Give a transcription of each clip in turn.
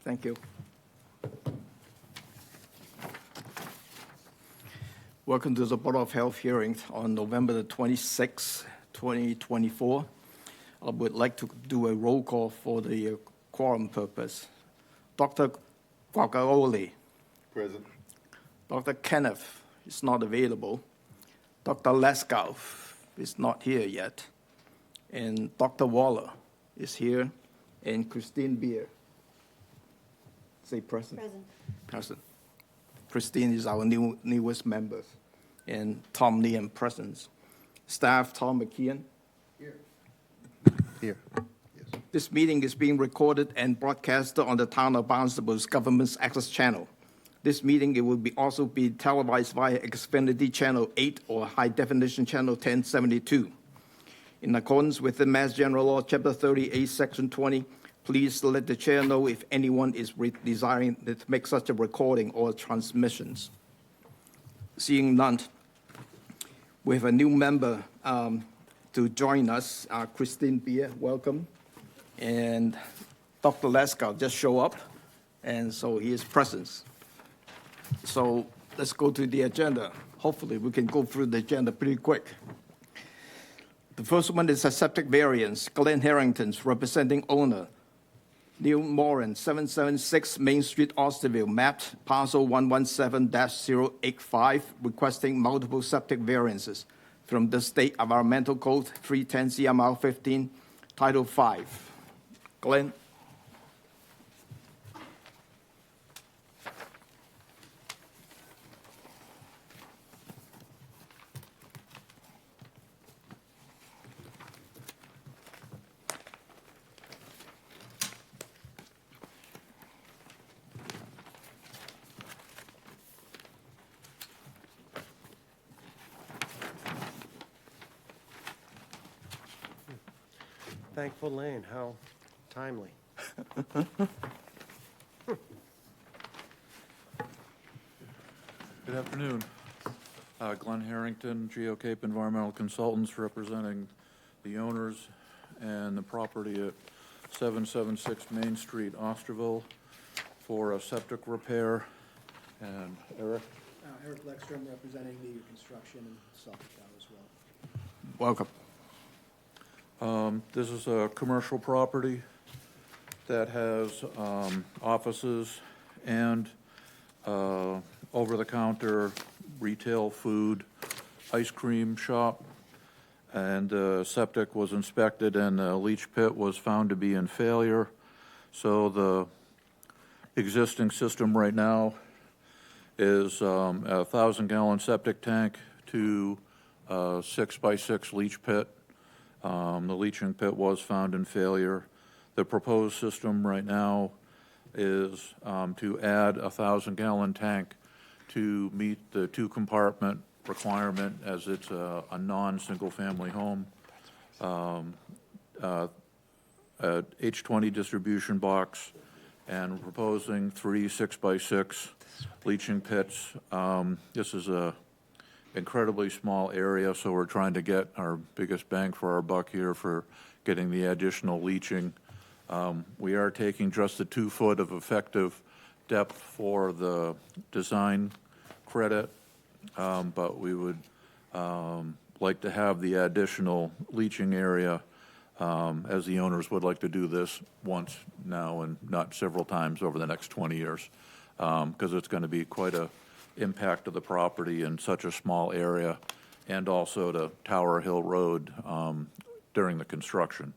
Thank you. Welcome to the Board of Health hearing on November the 26th, 2024. I would like to do a roll call for the quorum purpose. Dr. Guaglioli. Present. Dr. Kenneth is not available. Dr. Leskow is not here yet. And Dr. Waller is here. And Christine Beer. Say present. Present. Christine is our newest member. And Tom Liam present. Staff, Tom McKeon. Here. Yes. This meeting is being recorded and broadcast on the Town of Barnstable's Government Access Channel. This meeting will also be televised via Xfinity Channel 8 or High Definition Channel 1072. In accordance with the Mass General Law, Chapter 38, Section 20, please let the chair know if anyone is desiring to make such a recording or transmissions. Seeing none, we have a new member to join us, Christine Beer, welcome. And Dr. Leskow just showed up, and so he is present. So let's go to the agenda. Hopefully we can go through the agenda pretty quick. The first one is a septic variance. Glen Harrington's representing owner, Neil Morin, 776 Main Street, Osterville, mapped Parcel 117-085, requesting multiple septic variances from the State Environmental Code 310 CMR 15, Title 5. Glen. Thankful Lane, how timely. Good afternoon. Glen Harrington, GeoCape Environmental Consultants, representing the owners and the property at 776 Main Street, Osterville, for a septic repair. And Eric? Eric Leckstrom, representing the construction and Suffolk as well. Welcome. This is a commercial property that has offices and over-the-counter retail food, ice cream shop, and septic was inspected and the leach pit was found to be in failure. So the existing system right now is a 1,000-gallon septic tank to a 6x6 leach pit. The leaching pit was found in failure. The proposed system right now is to add a 1,000-gallon tank to meet the two-compartment requirement, as it's a non-single-family home. A H20 distribution box, and proposing 3 6x6 leaching pits. This is a incredibly small area, so we're trying to get our biggest bang for our buck here for getting the additional leaching. We are taking just the 2 foot of effective depth for the design credit, but we would like to have the additional leaching area, as the owners would like to do this once now and not several times over the next 20 years, because it's going to be quite a impact to the property in such a small area, and also to Tower Hill Road during the construction.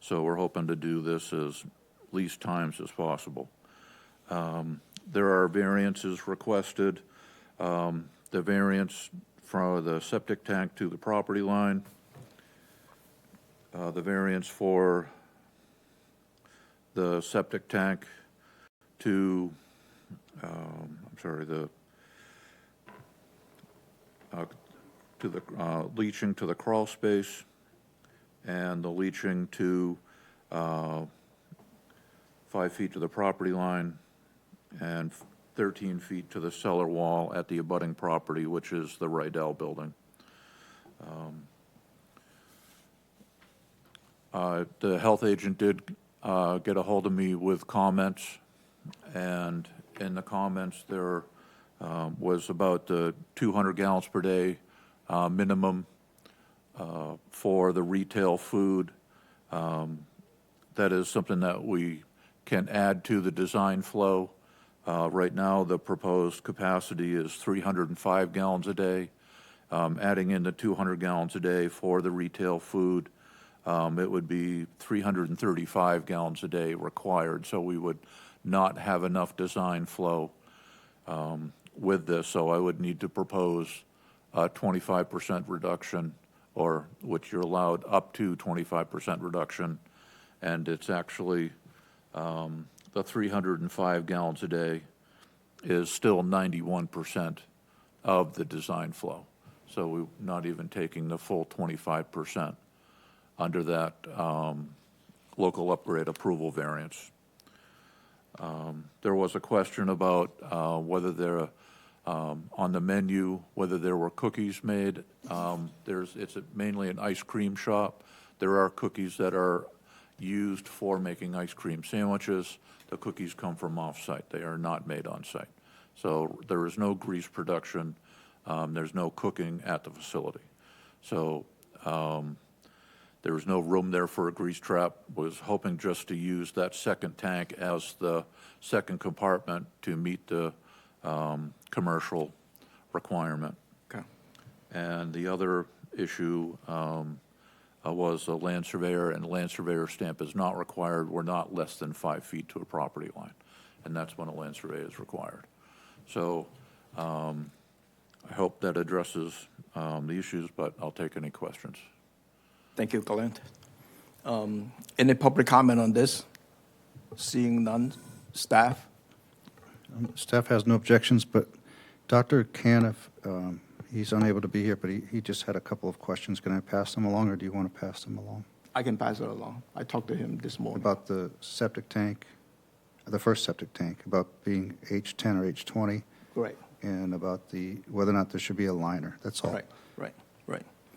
So we're hoping to do this as least times as possible. There are variances requested. The variance from the septic tank to the property line, the variance for the septic tank to, to the leaching to the crawl space, and the leaching to 5 feet to the property line, and 13 feet to the cellar wall at the abutting property, which is the Rydell building. The health agent did get a hold of me with comments And in the comments, there was about the 200 gallons per day minimum for the retail food. That is something that we can add to the design flow. Right now, the proposed capacity is 305 gallons a day. Adding in the 200 gallons a day for the retail food, it would be 335 gallons a day required. So we would not have enough design flow with this. So I would need to propose a 25% reduction, or which you're allowed up to 25% reduction. And it's actually the 305 gallons a day is still 91% of the design flow. So we're not even taking the full 25% under that local upgrade approval variance. There was a question about whether there, on the menu, whether there were cookies made. It's mainly an ice cream shop. There are cookies that are used for making ice cream sandwiches. The cookies come from off-site. They are not made on-site. So there is no grease production. There's no cooking at the facility. So there was no room there for a grease trap. Was hoping just to use that second tank as the second compartment to meet the commercial requirement. Okay. And the other issue was a land surveyor, and the land surveyor stamp is not required. We're not less than 5 feet to a property line, and that's when a land surveyor is required. So I hope that addresses the issues, but I'll take any questions. Thank you, Glen. Any public comment on this? Seeing none, staff? Staff has no objections, but Dr. Caniff, he's unable to be here, but he just had a couple of questions. Can I pass them along, or do you want to pass them along? I can pass it along. I talked to him this morning. About the septic tank, the first septic tank, about being H10 or H20, Right, and about whether or not there should be a liner. That's all. right.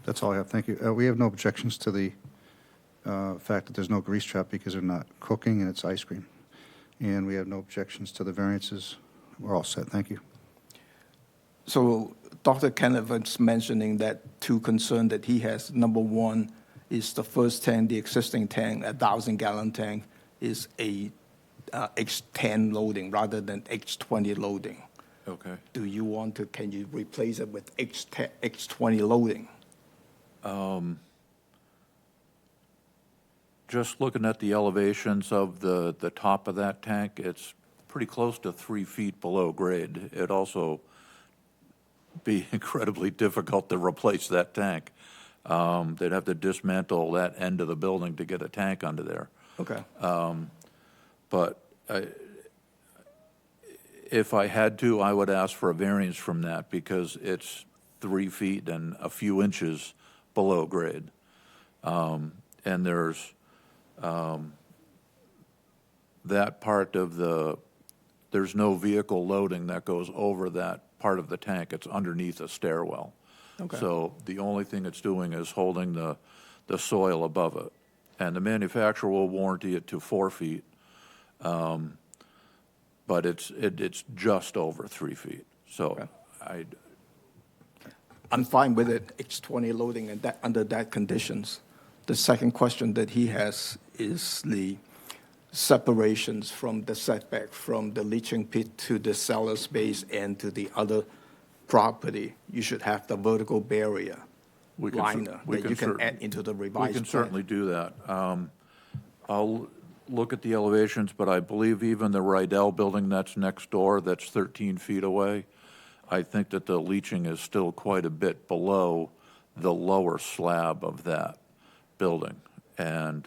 That's all I have. Thank you. We have no objections to the fact that there's no grease trap because they're not cooking and it's ice cream. And we have no objections to the variances. We're all set. Thank you. So Dr. Kenneth was mentioning that two concerns that he has. Number one is the first tank, the existing tank, 1,000-gallon tank, is a H10 loading rather than H20 loading. Okay. Do you want to, can you replace it with H20 loading? Just looking at the elevations of the top of that tank, it's pretty close to 3 feet below grade. It'd also be incredibly difficult to replace that tank. They'd have to dismantle that end of the building to get a tank under there. Okay. But if I had to, I would ask for a variance from that because it's 3 feet and a few inches below grade. And there's that part of there's no vehicle loading that goes over that part of the tank. It's underneath a stairwell. Okay. So the only thing it's doing is holding the soil above it. And the manufacturer will warranty it to 4 feet, but it's just over 3 feet. So Okay. I'm fine with it, H20 loading and that, under that conditions. The second question that he has is the separations from the setback, from the leaching pit to the cellar space and to the other property. You should have the vertical barrier liner that you can add into the revised We can plan. certainly do that. I'll look at the elevations, but I believe even the Rydell building that's next door, that's 13 feet away, I think that the leaching is still quite a bit below the lower slab of that building. And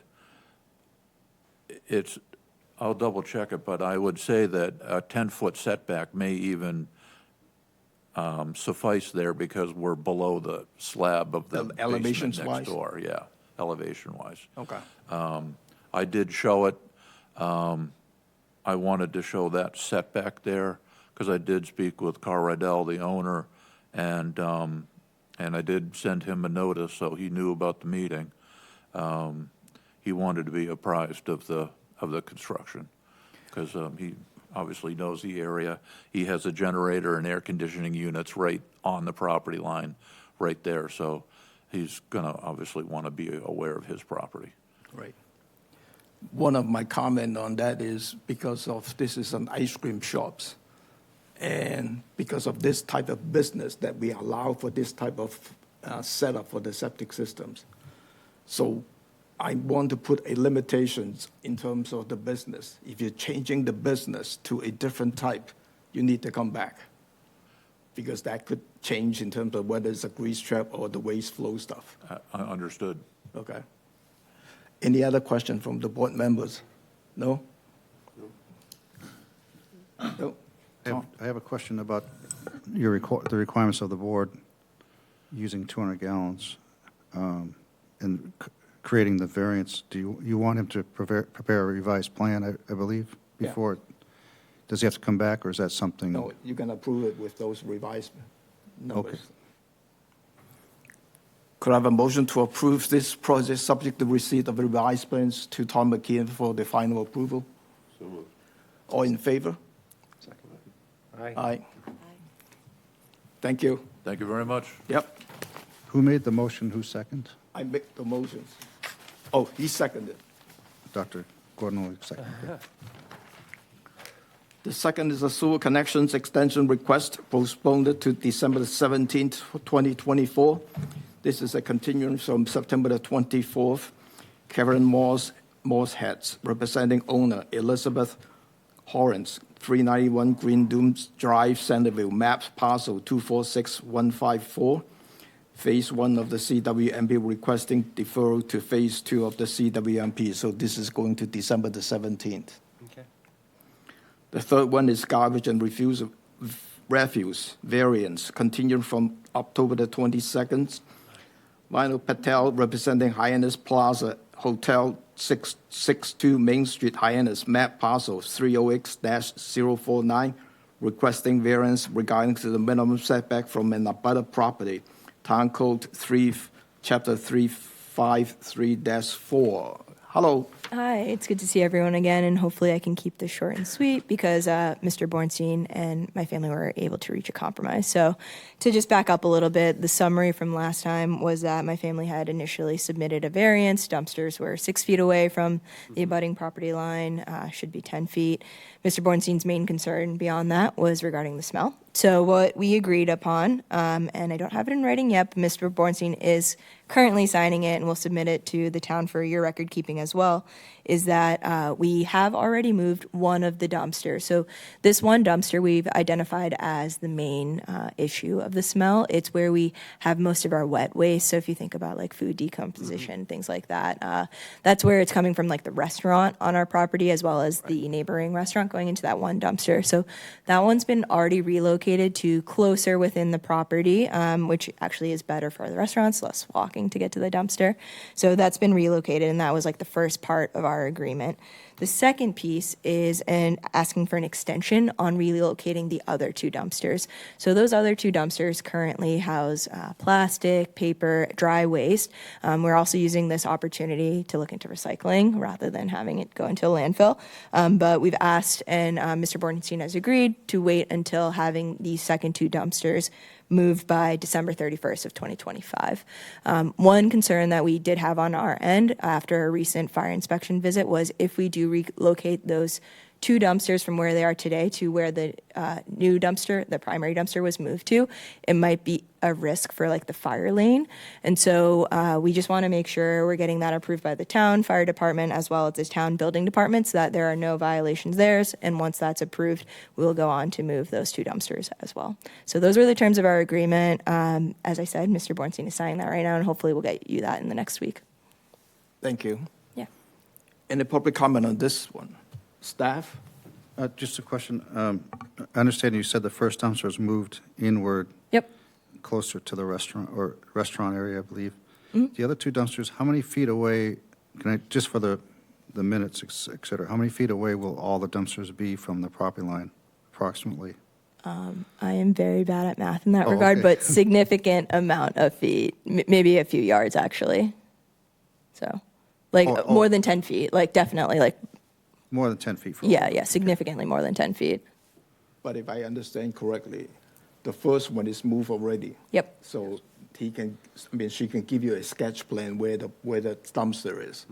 I'll double check it, but I would say that a 10-foot setback may even suffice there because we're below the slab of the basement elevations next wise? door. Yeah, elevation-wise. Okay. I did show it. I wanted to show that setback there because I did speak with Carl Rydell, the owner, and I did send him a notice so he knew about the meeting. He wanted to be apprised of the construction because obviously knows the area. He has a generator and air conditioning units right on the property line, right there. So he's going to obviously want to be aware of his property. Right. One of my comment on that is because of this is an ice cream shops, and because of this type of business that we allow for this type of setup for the septic systems. So I want to put a limitations in terms of the business. If you're changing the business to a different type, you need to come back, because that could change in terms of whether it's a grease trap or the waste flow stuff. Understood. Okay. Any other question from the board members? No? No? I have a question about the requirements of the board using 200 gallons and creating the variance. Do you want him to prepare a revised plan, I believe, Yeah. before? Does he have to come back, or is that something? No, you can approve it with those revised numbers. Okay. Could I have a motion to approve this project subject to receipt of revised plans to Tom McKeon for the final approval? So moved. All in favor? Aye. Aye. Thank you. Thank you very much. Yep, Who made the motion, who second? I make the motion. Oh, he seconded. Dr. Gordon will second. Okay. The second is a sewer connections extension request postponed to December the 17th, 2024. This is a continuance from September the 24th. Karen Moreshead, representing owner Elizabeth Horan, 391 Green Dooms Drive, Centerville, maps parcel 246154. Phase 1 of the CWMP requesting deferral to Phase 2 of the CWMP. So this is going to December the 17th. Okay. The third one is garbage and refuse variance, continuing from October the 22nd. Vani Patel, representing Hyannis Plaza Hotel, 662 Main Street, Hyannis, map parcel 308-049, requesting variance regarding to the minimum setback from an abutter property, Town Code 3, Chapter 353-4. Hello. Hi, it's good to see everyone again, and hopefully I can keep this short and sweet because Mr. Bornstein and my family were able to reach a compromise. So to just back up a little bit, the summary from last time was that my family had initially submitted a variance. Dumpsters were 6 feet away from the abutting property line, should be 10 feet. Mr. Bornstein's main concern beyond that was regarding the smell. So what we agreed upon, and I don't have it in writing yet, but Mr. Bornstein is currently signing it and will submit it to the town for your record keeping as well, is that we have already moved one of the dumpsters. So this one dumpster we've identified as the main issue of the smell. It's where we have most of our wet waste. So if you think about like food decomposition, things like that, that's where it's coming from, like the restaurant on our property as well as the neighboring restaurant going into that one dumpster. So that one's been already relocated to closer within the property, which actually is better for the restaurants, less walking to get to the dumpster. So that's been relocated, and that was like the first part of our agreement. The second piece is asking for an extension on relocating the other two dumpsters. So those other two dumpsters currently house plastic, paper, dry waste. We're also using this opportunity to look into recycling rather than having it go into a landfill. But we've asked, and Mr. Bornstein has agreed, to wait until having these second two dumpsters moved by December 31st of 2025. One concern that we did have on our end after a recent fire inspection visit was if we do relocate those two dumpsters from where they are today to where the new dumpster, the primary dumpster, was moved to, it might be a risk for like the fire lane. And so we just want to make sure we're getting that approved by the town fire department as well as the town building department so that there are no violations there. And once that's approved, we will go on to move those two dumpsters as well. So those were the terms of our agreement. As I said, Mr. Bornstein is signing that right now, and hopefully we'll get you that in the next week. Thank you. Yeah. Any public comment on this one? Staff? Just a question. I understand you said the first dumpster was moved inward. Yep. Closer to the restaurant area, I believe. The other two dumpsters, how many feet away, just for the minutes, et cetera, how many feet away will all the dumpsters be from the property line, approximately? I am very bad at math in that Oh, regard, okay. but significant amount of feet, maybe a few yards actually. So, like Oh. more than 10 feet, like definitely like More than 10 feet from. Yeah, significantly more than 10 feet. But if I understand correctly, the first one is moved already. Yep. So she can give you a sketch plan where the dumpster is.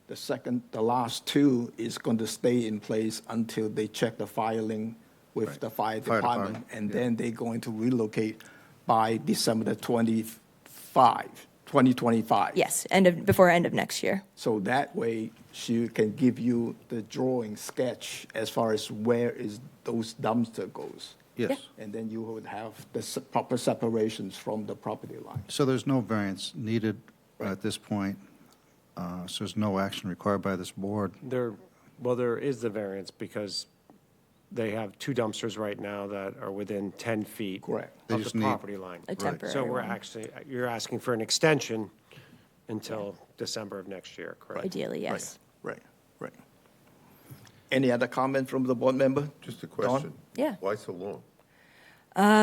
The last two is going to stay in place until they check the filing with the fire department, and then they're going to relocate by December the 2025. Yes, before end of next year. So that way, she can give you the drawing sketch as far as where is those dumpster goes. Yes. And then you would have the proper separations from the property line. So there's no variance needed at this point, so there's no action required by this board. There is the variance because they have two dumpsters right now that are within 10 feet Correct. They of just the need- property line. A temporary So we're one. actually, you're asking for an extension until December of next year, correct? Ideally, yes. Right. Any other comment from the board member? Just a question. Yeah. Why so long?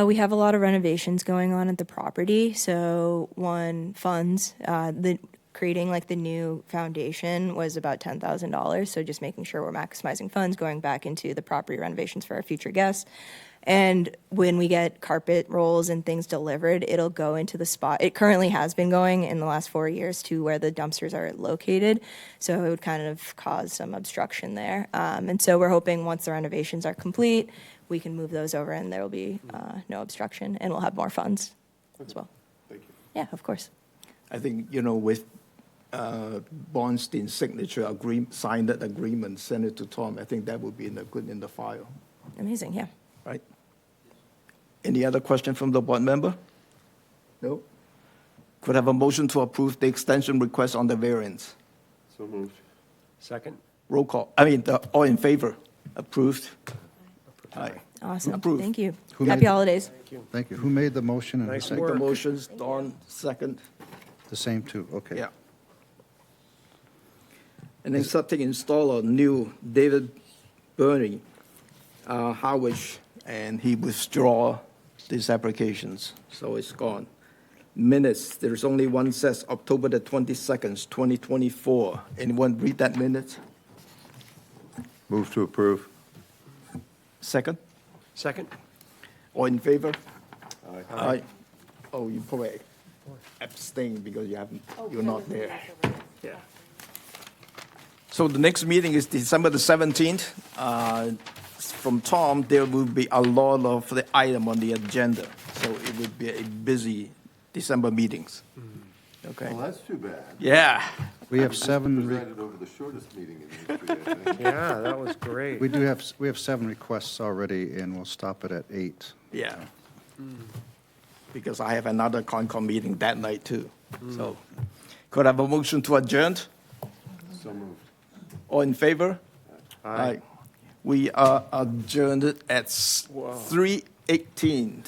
We have a lot of renovations going on at the property. So funds, creating like the new foundation was about $10,000. So just making sure we're maximizing funds going back into the property renovations for our future guests. And when we get carpet rolls and things delivered, it'll go into the spot. It currently has been going in the last 4 years to where the dumpsters are located. So it would kind of cause some obstruction there. And so we're hoping once the renovations are complete, we can move those over and there will be no obstruction and we'll have more funds as well. Thank you. Yeah, of course. I think, with Bornstein's signature signed that agreement, send it to Tom. I think that would be good in the file, Amazing, yeah. right? Any other question from the board member? No? Could I have a motion to approve the extension request on the variance? So moved. Second? Roll call. All in favor? Approved? Aye. Awesome. Approved. Thank you. Who Happy made- holidays. Thank you. Who made the motion and who Nice seconded? Make the work. motions, Dawn, second. The same two, okay. Yeah. And then Septic installer, new David Burnie, Harwich, and he withdraw these applications, so it's gone. Minutes, there's only one says October the 22nd, 2024. Anyone read that minute? Move to approve. Second? Second? All in favor? Aye. Aye. Oh, you probably abstain because you're not there. Yeah. So the next meeting is December the 17th. From Tom, there will be a lot of the item on the agenda, so it would be a busy December meetings. Okay? Well, that's too bad. Yeah. We have seven, Presided over the shortest meeting in history, I think. Yeah, that was great. we have 7 requests already, and we'll stop it at 8. Yeah. Because I have another Concom meeting that night too. So could I have a motion to adjourn? So moved. All in favor? Aye. We are adjourned at 3:18.